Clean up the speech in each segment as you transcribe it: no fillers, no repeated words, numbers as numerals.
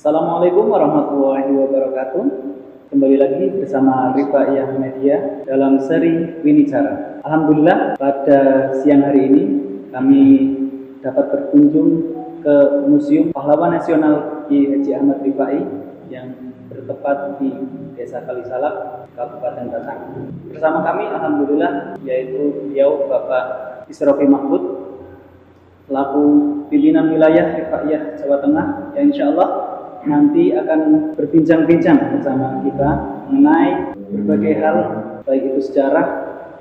Assalamualaikum warahmatullahi wabarakatuh. Kembali lagi bersama Rifaiyah Media dalam seri Winicara. Alhamdulillah pada siang hari ini kami dapat berkunjung ke Museum Pahlawan Nasional Kiai Haji Ahmad Rifai yang bertempat di Desa Kalisalak, Kabupaten Batang. Bersama kami alhamdulillah yaitu beliau Bapak Isrofi Mahfud selaku pimpinan wilayah Rifaiyah Jawa Tengah yang insyaallah nanti akan berbincang-bincang bersama kita mengenai berbagai hal, baik itu sejarah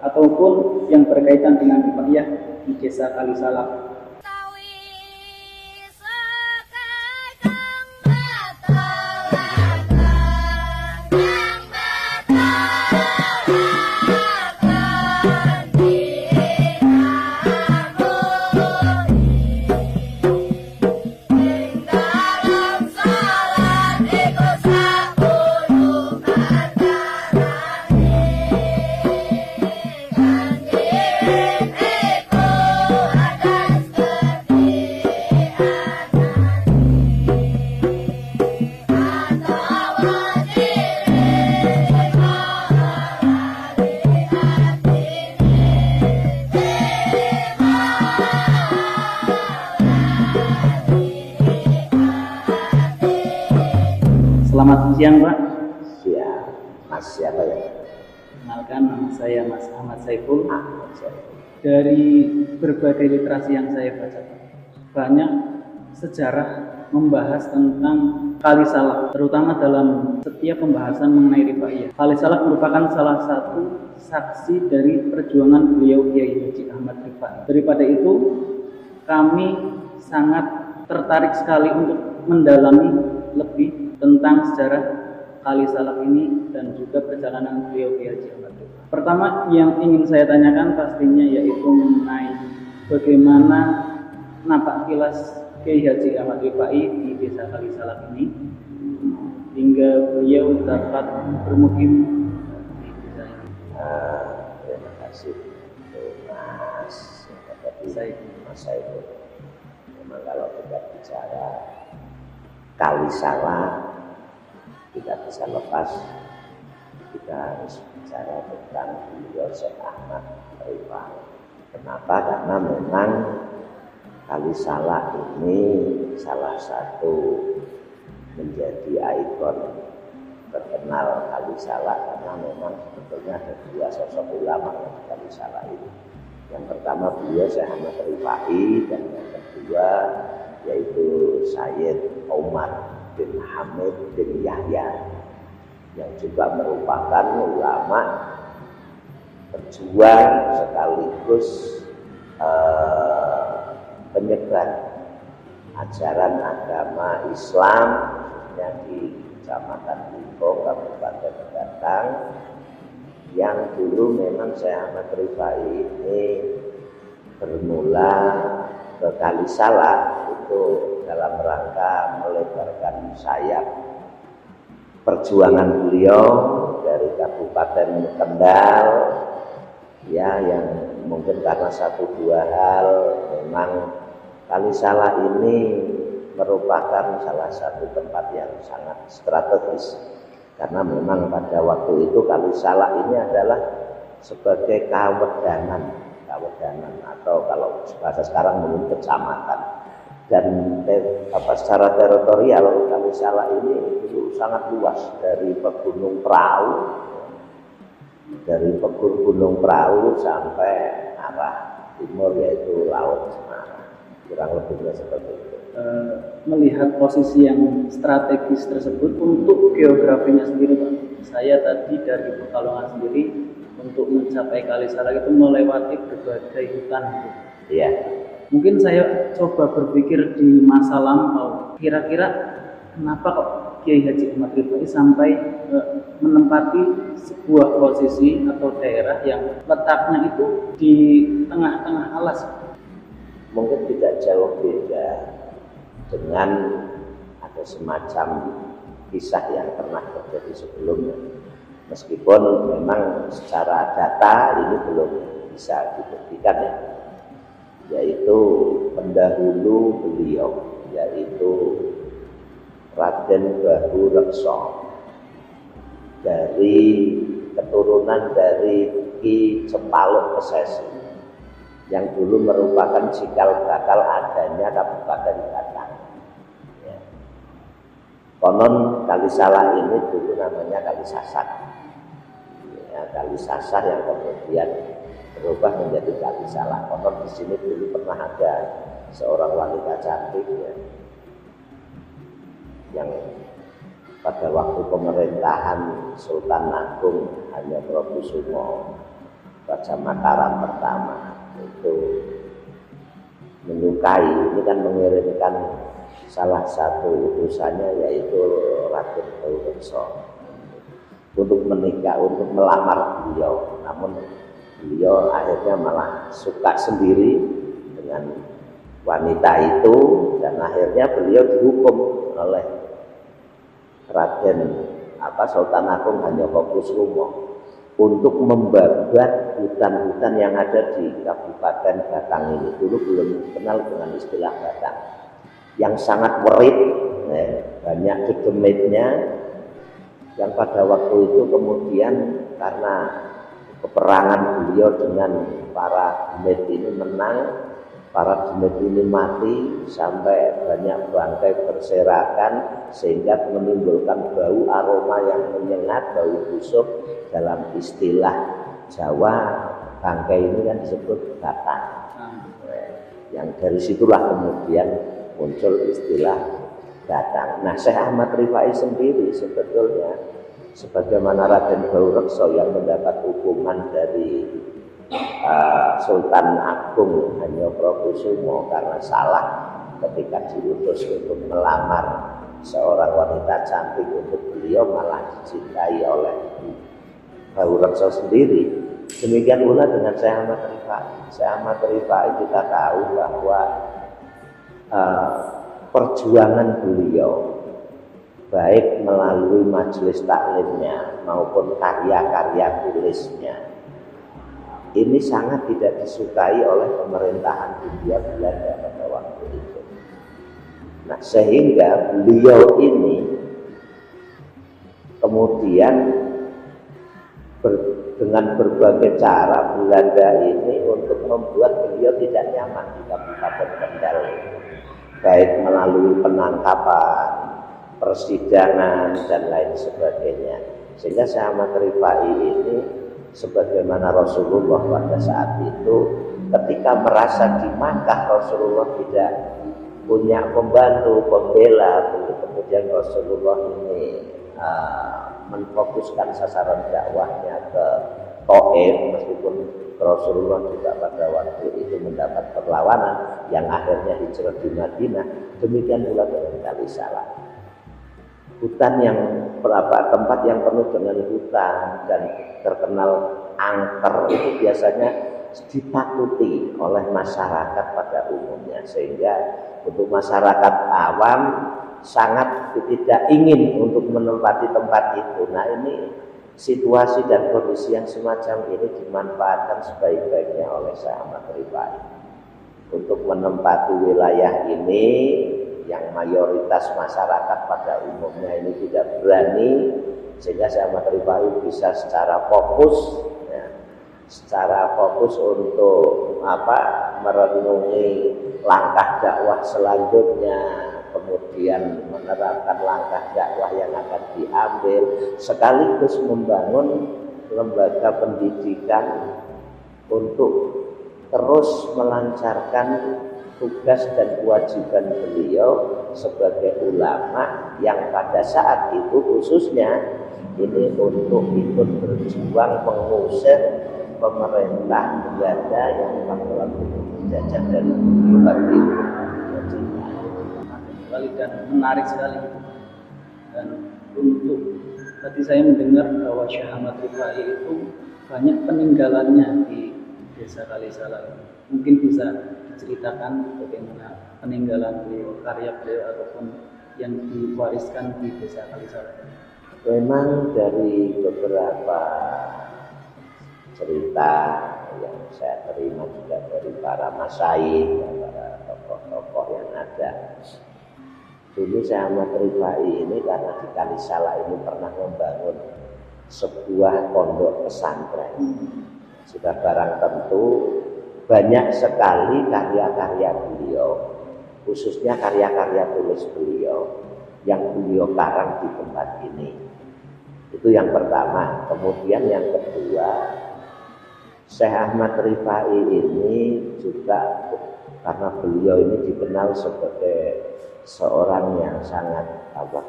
ataupun yang berkaitan dengan Rifaiyah di Desa Kalisalak. Selamat siang Pak. Siang, Mas siapa ya? Kenalkan, nama saya Mas Ahmad Saiful. Dari berbagai literasi yang saya baca, banyak sejarah membahas tentang Kalisalak, terutama dalam setiap pembahasan mengenai Rifaiyah. Kalisalak merupakan salah satu saksi dari perjuangan beliau Kiai Haji Ahmad Rifai. Daripada itu, kami sangat tertarik sekali untuk mendalami lebih tentang sejarah Kalisalak ini dan juga perjalanan beliau Kiai Haji Ahmad Rifai. Pertama yang ingin saya tanyakan pastinya yaitu mengenai bagaimana napak tilas Kiai Haji Ahmad Rifai di Desa Kalisalak ini hingga beliau dapat bermukim di desa ini. Terima kasih Mas Saiful. Memang kalau kita bicara Kalisalak, tidak bisa lepas kita harus bicara tentang beliau Syekh Ahmad Rifai. Kenapa? Karena memang Kalisalak ini salah satu menjadi ikon terkenal Kalisalak karena memang sebetulnya ada dua sosok ulama yang di Kalisalak ini. Yang pertama beliau Syekh Ahmad Rifai dan yang kedua yaitu Sayyid Umar bin Hamid bin Yahya yang juga merupakan ulama pejuang sekaligus penyebar ajaran agama Islam khususnya di Kecamatan Limbong, Kabupaten Batang, yang dulu memang Syekh Ahmad Rifai ini bermula ke Kalisalak itu dalam rangka melebarkan sayap perjuangan beliau dari Kabupaten Kendal ya, yang mungkin karena satu dua hal memang Kalisalak ini merupakan salah satu tempat yang sangat strategis karena memang pada waktu itu Kalisalak ini adalah sebagai kawedanan atau kalau bahasa sekarang mungkin kecamatan, dan secara teritorial Kalisalak ini itu sangat luas dari Pegunung Perahu sampai arah timur yaitu Laut Semarang, kurang lebihnya seperti itu. Melihat posisi yang strategis tersebut untuk geografinya sendiri Pak, saya tadi dari Pekalongan sendiri untuk mencapai Kalisalak itu melewati berbagai hutan. Iya. Mungkin saya coba berpikir di masa lampau, kira-kira kenapa kok Kiai Haji Ahmad Rifai sampai menempati sebuah posisi atau daerah yang letaknya itu di tengah-tengah alas. Mungkin tidak jauh beda dengan ada semacam kisah yang pernah terjadi sebelumnya. Meskipun memang secara data ini belum bisa dibuktikan ya, yaitu pendahulu beliau, yaitu Raden Bahu Rekso dari keturunan dari Ki Cempaluk Kesesi yang dulu merupakan cikal bakal adanya Kabupaten Batang. Ya. Konon Kalisalak ini dulu namanya Kali Sasak. Ya, Kali Sasak yang kemudian berubah menjadi Kalisalak. Konon di sini dulu pernah ada seorang wanita cantik ya, yang pada waktu pemerintahan Sultan Agung Hanyokrokusumo Raja Mataram pertama itu menyukai, ini kan mengirimkan salah satu utusannya yaitu Raden Bahu Rekso untuk menikah, untuk melamar beliau. Namun beliau akhirnya malah suka sendiri dengan wanita itu dan akhirnya beliau dihukum oleh Raden Sultan Agung Hanyokrokusumo untuk membabat hutan-hutan yang ada di Kabupaten Batang ini. Dulu belum kenal dengan istilah Batang, yang sangat werit, banyak dedemitnya, yang pada waktu itu kemudian karena peperangan beliau dengan para demit ini menang, para demit ini mati sampai banyak bangkai berserakan sehingga menimbulkan bau aroma yang menyengat, bau busuk. Dalam istilah Jawa bangkai ini kan disebut batang. Yang dari situlah kemudian muncul istilah batang. Nah, Syekh Ahmad Rifai sendiri sebetulnya sebagaimana Raden Bahu Rekso yang mendapat hukuman dari Sultan Agung Hanyokrokusumo karena salah ketika diutus untuk melamar seorang wanita cantik untuk beliau, malah dicintai oleh Bahu Rekso sendiri. Demikian pula dengan Syekh Ahmad Rifai. Syekh Ahmad Rifai kita tahu bahwa perjuangan beliau baik melalui majelis taklimnya maupun karya-karya tulisnya ini sangat tidak disukai oleh pemerintahan Hindia Belanda pada waktu itu. Nah, sehingga beliau ini kemudian dengan berbagai cara Belanda ini untuk membuat beliau tidak nyaman di Kabupaten Kendal, baik melalui penangkapan, persidangan dan lain sebagainya. Sehingga Syekh Ahmad Rifai ini sebagaimana Rasulullah pada saat itu ketika merasa di Makkah Rasulullah tidak punya pembantu, pembela, kemudian Rasulullah ini menfokuskan sasaran dakwahnya ke Taif, meskipun Rasulullah juga pada waktu itu mendapat perlawanan yang akhirnya hijrah di Madinah. Demikian pula dengan Kalisalak, hutan yang tempat yang penuh dengan hutan dan terkenal angker itu biasanya ditakuti oleh masyarakat pada umumnya, sehingga untuk masyarakat awam sangat tidak ingin untuk menempati tempat itu. Nah, ini situasi dan kondisi yang semacam ini dimanfaatkan sebaik-baiknya oleh Syekh Ahmad Rifai untuk menempati wilayah ini yang mayoritas masyarakat pada umumnya ini tidak berani, sehingga Syekh Ahmad Rifai bisa secara fokus untuk merenungi langkah dakwah selanjutnya, kemudian menerapkan langkah dakwah yang akan diambil, sekaligus membangun lembaga pendidikan untuk terus melancarkan tugas dan kewajiban beliau sebagai ulama yang pada saat itu khususnya ini untuk ikut berjuang mengusir pemerintah Belanda yang melakukan penjajahan dari luar timur. Dan menarik sekali. Dan untuk tadi saya mendengar bahwa Syekh Ahmad Rifai itu banyak peninggalannya di Desa Kalisalak. Mungkin bisa diceritakan bagaimana peninggalan beliau, karya beliau ataupun yang diwariskan di Desa Kalisalak. Memang dari beberapa cerita yang saya terima juga dari para masyayikh, para tokoh-tokoh yang ada, Dulu Syekh Ahmad Rifai ini karena di Kalisala ini pernah membangun sebuah pondok pesantren. Sudah barang tentu banyak sekali karya-karya beliau, khususnya karya-karya tulis beliau yang beliau karang di tempat ini. Itu yang pertama. Kemudian yang kedua, Syekh Ahmad Rifai ini juga karena beliau ini dikenal sebagai seorang yang sangat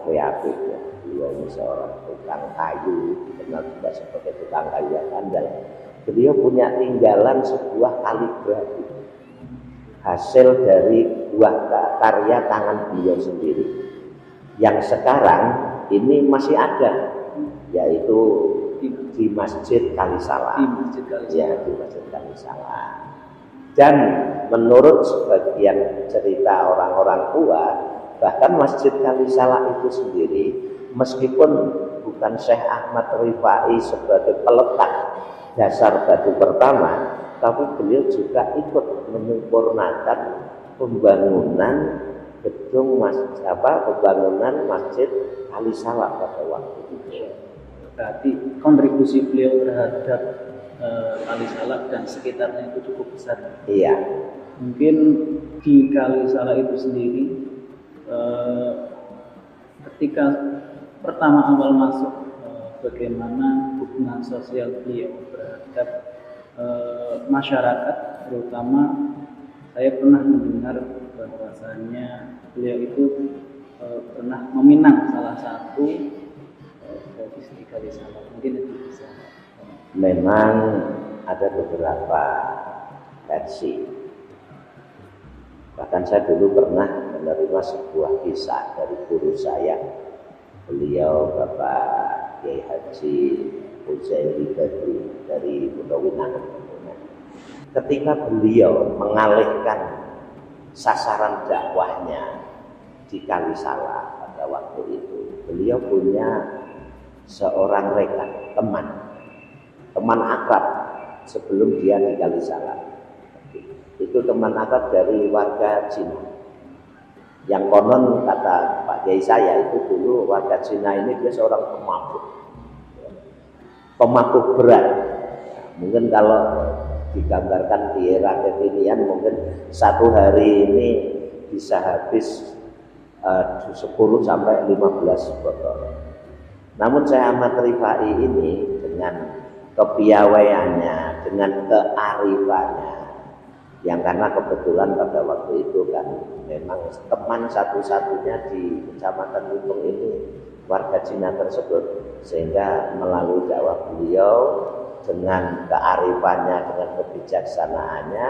kreatif ya. Beliau ini seorang tukang kayu, dikenal juga sebagai tukang kayu yang andal. Beliau punya tinggalan sebuah kaligrafi hasil dari buah karya tangan beliau sendiri yang sekarang ini masih ada, yaitu di Masjid Kalisala. Ya, di Masjid Kalisala. Dan menurut sebagian cerita orang-orang tua, bahkan Masjid Kalisala itu sendiri, meskipun bukan Syekh Ahmad Rifai sebagai peletak dasar batu pertama, tapi beliau juga ikut menyempurnakan pembangunan pembangunan Masjid Kalisala pada waktu itu. Berarti kontribusi beliau terhadap Kalisala dan sekitarnya itu cukup besar. Iya. Mungkin di Kalisala itu sendiri, ketika pertama awal masuk, bagaimana hubungan sosial beliau terhadap masyarakat, terutama saya pernah mendengar bahwasanya beliau itu pernah meminang salah satu gadis di Kalisala. Mungkin itu bisa. Memang ada beberapa versi. Bahkan saya dulu pernah menerima sebuah kisah dari guru saya. Beliau Bapak Kiai Haji Uzairi Badri dari Pondowinangun. Ketika beliau mengalihkan sasaran dakwahnya di Kalisala pada waktu itu, beliau punya seorang rekan, teman akrab sebelum dia di Kalisala. Itu teman akrab dari warga Cina. Yang konon kata Pak Kiai saya itu dulu warga Cina ini dia seorang pemabuk berat. Mungkin kalau digambarkan di era kekinian mungkin satu hari ini bisa habis 10 sampai 15 botol. Namun Syekh Ahmad Rifai ini dengan kepiawaiannya, dengan kearifannya, yang karena kebetulan pada waktu itu kan memang teman satu-satunya di Kecamatan Lutung ini warga Cina tersebut, sehingga melalui dakwah beliau dengan kearifannya, dengan kebijaksanaannya,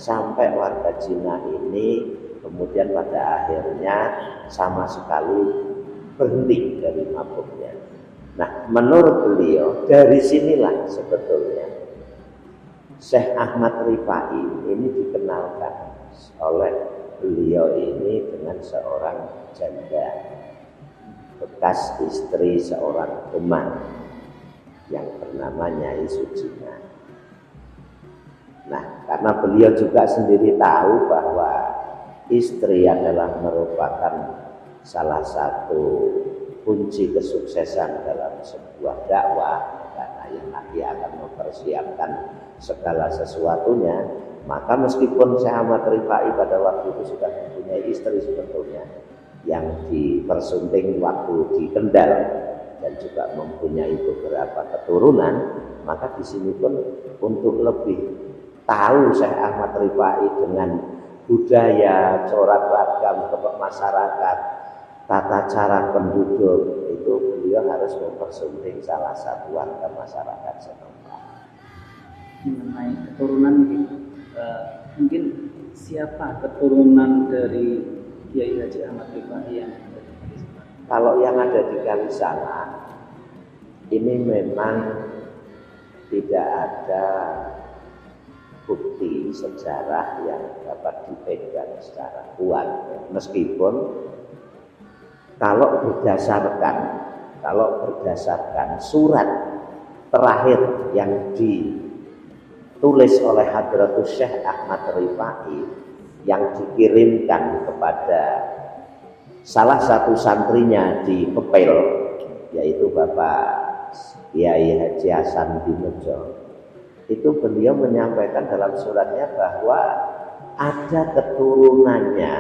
sampai warga Cina ini kemudian pada akhirnya sama sekali berhenti dari mabuknya. Nah, menurut beliau dari sinilah sebetulnya Syekh Ahmad Rifai ini dikenalkan oleh beliau ini dengan seorang janda, bekas istri seorang teman yang bernama Nyai Sujina. Nah, karena beliau juga sendiri tahu bahwa istri adalah merupakan salah satu kunci kesuksesan dalam sebuah dakwah, karena yang nanti akan mempersiapkan segala sesuatunya, maka meskipun Syekh Ahmad Rifai pada waktu itu sudah mempunyai istri sebetulnya yang dipersunting waktu di Kendal dan juga mempunyai beberapa keturunan, maka di sini pun untuk lebih tahu Syekh Ahmad Rifai dengan budaya, corak ragam masyarakat, tata cara penduduk, itu beliau harus mempersunting salah satu warga masyarakat setempat. Mengenai keturunan mungkin siapa keturunan dari Kiai Haji Ahmad Rifai yang ada di Kalisala? Kalau yang ada di Kalisala ini memang tidak ada bukti sejarah yang dapat dipegang secara kuat, meskipun kalau berdasarkan surat terakhir yang ditulis oleh Hadratus Syekh Ahmad Rifai yang dikirimkan kepada salah satu santrinya di Pepel, yaitu Bapak Kiai Haji Hasan Dinojo, itu beliau menyampaikan dalam suratnya bahwa ada keturunannya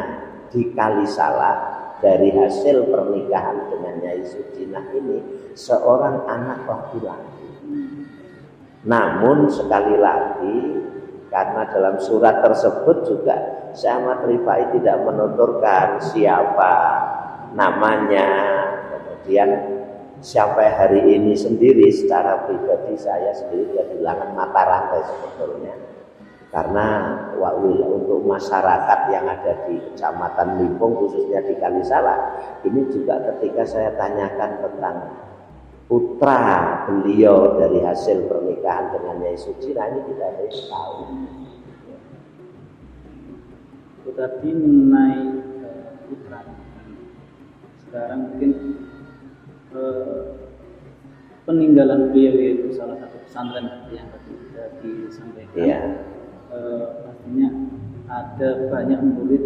di Kalisalah dari hasil pernikahan dengan Nyai Sujinah ini seorang anak laki-laki. Namun sekali lagi, karena dalam surat tersebut juga Syekh Ahmad Rifai tidak menuturkan siapa namanya. Kemudian sampai hari ini sendiri secara pribadi saya sendiri kehilangan mata rantai sebetulnya, karena untuk masyarakat yang ada di Kecamatan Limpung khususnya di Kalisalah ini juga ketika saya tanyakan tentang putra beliau dari hasil pernikahan dengan Nyai Sujinah, ini tidak ada yang tahu. Tetapi mengenai putra, sekarang mungkin peninggalan beliau yaitu salah satu pesantren yang tadi sudah disampaikan. Ya. Pastinya ada banyak murid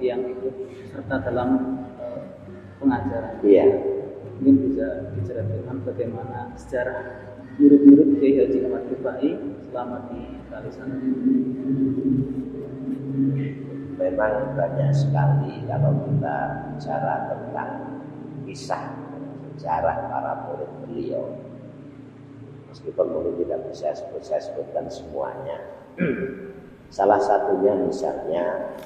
yang ikut serta dalam pengajaran. Iya. Mungkin bisa diceritakan bagaimana sejarah murid-murid Kiai Haji Ahmad Rifai selama di Kalisalah. Memang banyak sekali kalau kita bicara tentang kisah sejarah para murid beliau. Meskipun mungkin tidak bisa saya sebutkan semuanya. Salah satunya misalnya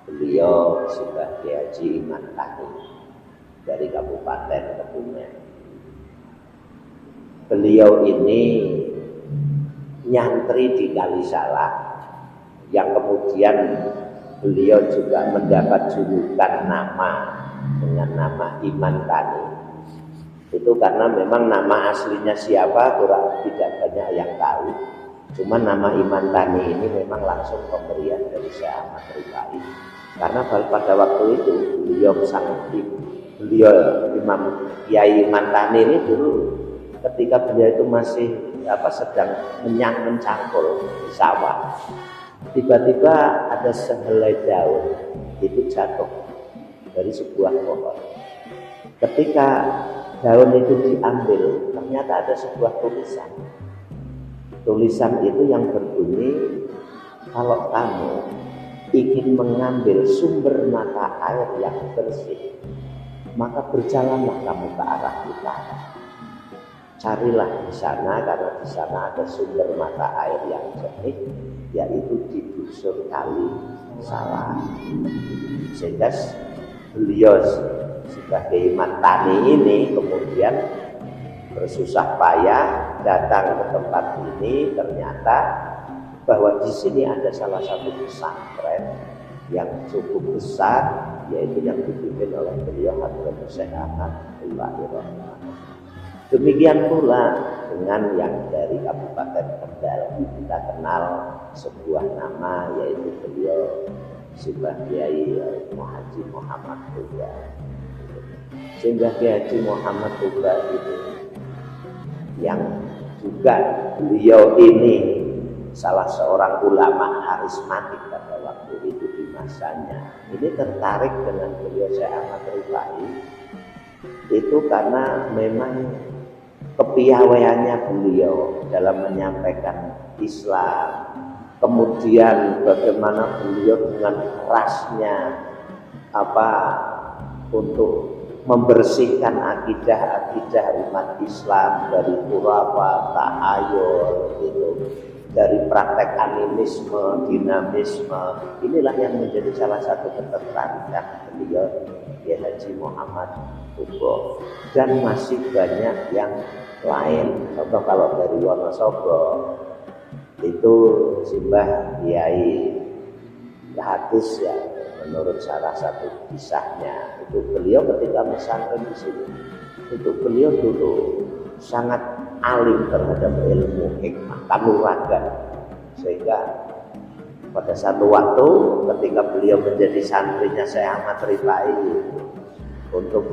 beliau sebagai Haji Iman Tani dari Kabupaten Kebumen. Beliau ini nyantri di Kalisalah, yang kemudian beliau juga mendapat julukan nama dengan nama Iman Tani. Itu karena memang nama aslinya siapa tidak banyak yang tahu. Cuma nama Iman Tani ini memang langsung pemberian dari Syekh Ahmad Rifai. Karena pada waktu itu beliau Imam Kiai Iman Tani ini dulu ketika beliau itu masih sedang mencangkul di sawah, tiba-tiba ada sehelai daun itu jatuh dari sebuah pohon. Ketika daun itu diambil, ternyata ada sebuah tulisan. Tulisan itu yang berbunyi, kalau kamu ingin mengambil sumber mata air yang bersih, maka berjalanlah kamu ke arah utara. Carilah di sana, karena di sana ada sumber mata air yang jernih, yaitu di dusun Kalisalah. Sehingga beliau sebagai Iman Tani ini kemudian bersusah payah datang ke tempat ini. Ternyata bahwa di sini ada salah satu pesantren yang cukup besar, yaitu yang dipimpin oleh beliau Hadratus Syekh Ahmad Rifai. Demikian pula dengan yang dari Kabupaten Kendal, kita kenal sebuah nama, yaitu beliau sebagai Haji Muhammad Tuba. Sehingga Haji Muhammad Tuba itu yang juga beliau ini salah seorang ulama karismatik pada waktu itu di masanya. Ini tertarik dengan beliau Syekh Ahmad Rifai itu karena memang kepiawaiannya beliau dalam menyampaikan Islam, kemudian bagaimana beliau dengan kerasnya untuk membersihkan akidah-akidah umat Islam dari khurafat, tahayul gitu, dari praktek animisme, dinamisme. Inilah yang menjadi salah satu ketertarikan beliau Kiai Haji Muhammad Tuba, dan masih banyak yang lain. Contoh kalau dari Wonosobo itu Simbah Kiai Hadis, ya, menurut salah satu kisahnya itu beliau ketika pesantren di sini, itu beliau dulu sangat alim terhadap ilmu hikmah kanuragan, sehingga pada satu waktu ketika beliau menjadi santrinya Syekh Ahmad Rifai untuk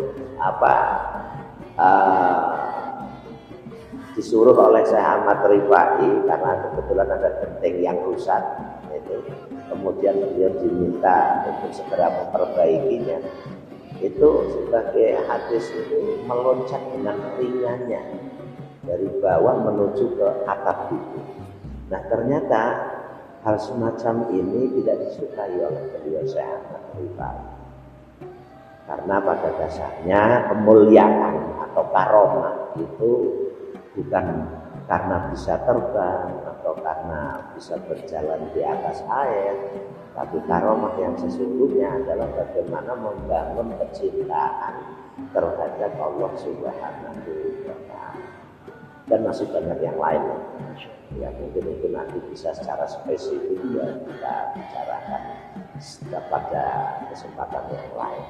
disuruh oleh Syekh Ahmad Rifai karena kebetulan ada genteng yang rusak itu, kemudian beliau diminta untuk segera memperbaikinya. itu sebagai hadis itu meloncat dengan ringannya dari bawah menuju ke atap itu. Nah ternyata hal semacam ini tidak disukai oleh beliau Syekh Ahmad Rifai. Karena pada dasarnya kemuliaan atau karomah itu bukan karena bisa terbang atau karena bisa berjalan di atas air, tapi karomah yang sesungguhnya adalah bagaimana membangun kecintaan terhadap Allah Subhanahu wa Ta'ala. Dan masih banyak yang lain ya, mungkin itu nanti bisa secara spesifik ya kita bicarakan pada kesempatan yang lain.